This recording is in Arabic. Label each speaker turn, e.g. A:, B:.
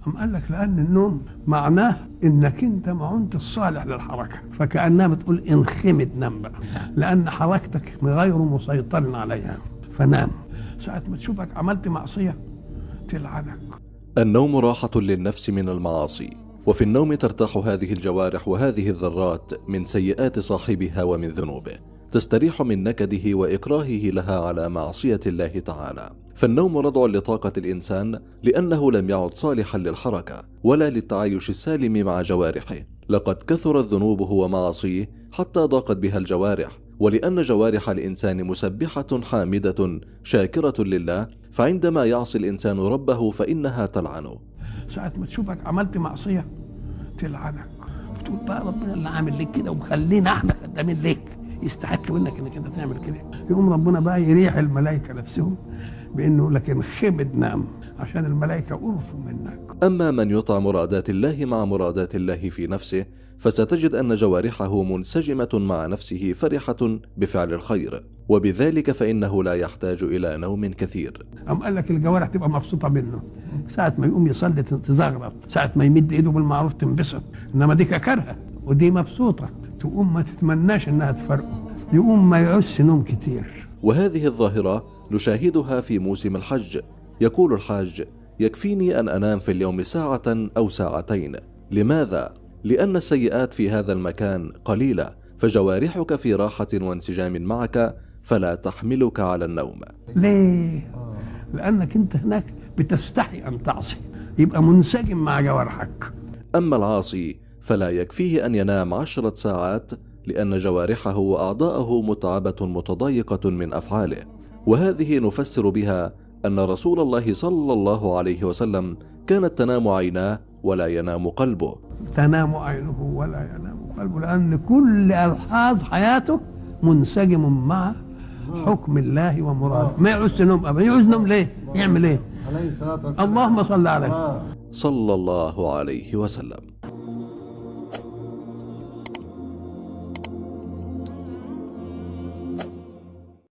A: أم قال لك لأن النوم معناه إنك أنت ما عدت الصالح للحركة، فكأنها بتقول انخمد نام بقى، لأن حركتك غير مسيطر عليها، فنام. ساعة ما تشوفك عملت معصية تلعنك.
B: النوم راحة للنفس من المعاصي، وفي النوم ترتاح هذه الجوارح وهذه الذرات من سيئات صاحبها ومن ذنوبه، تستريح من نكده وإكراهه لها على معصية الله تعالى. فالنوم ردع لطاقة الإنسان، لأنه لم يعد صالحا للحركة ولا للتعايش السالم مع جوارحه. لقد كثرت ذنوبه ومعاصيه حتى ضاقت بها الجوارح، ولأن جوارح الإنسان مسبحة حامدة شاكرة لله، فعندما يعصي الإنسان ربه فإنها تلعنه.
A: ساعة ما تشوفك عملت معصية تلعنك، بتقول بقى ربنا اللي عامل لك كده ومخلينا احنا خدامين لك، يستحق منك انك انت تعمل كده. يقوم ربنا بقى يريح الملائكة نفسهم بانه لكن خمد نام، عشان الملائكة قرفوا منك.
B: أما من يطع مرادات الله مع مرادات الله في نفسه، فستجد أن جوارحه منسجمة مع نفسه فرحة بفعل الخير، وبذلك فإنه لا يحتاج إلى نوم كثير.
A: أم قال لك الجوارح تبقى مبسوطة منه، ساعة ما يقوم يصلي تزغرط، ساعة ما يمد إيده بالمعروف تنبسط، إنما دي كارهة ودي مبسوطة، تقوم ما تتمناش إنها تفرقه، يقوم ما يعوزش نوم كتير.
B: وهذه الظاهرة نشاهدها في موسم الحج. يقول الحاج: يكفيني أن أنام في اليوم ساعة أو ساعتين. لماذا؟ لأن السيئات في هذا المكان قليلة، فجوارحك في راحة وانسجام معك، فلا تحملك على النوم.
A: ليه؟ لأنك أنت هناك بتستحي أن تعصي، يبقى منسجم مع جوارحك.
B: أما العاصي فلا يكفيه أن ينام 10 ساعات، لأن جوارحه وأعضاءه متعبة متضايقة من أفعاله. وهذه نفسر بها أن رسول الله صلى الله عليه وسلم كانت تنام عيناه ولا ينام قلبه.
A: تنام عينه ولا ينام قلبه، لأن كل ألحاظ حياته منسجم مع حكم الله ومراده. ما يعوز نوم أبدا. يعوز نوم ليه؟ يعمل إيه؟ اللهم صل عليه
B: صلى الله عليه وسلم.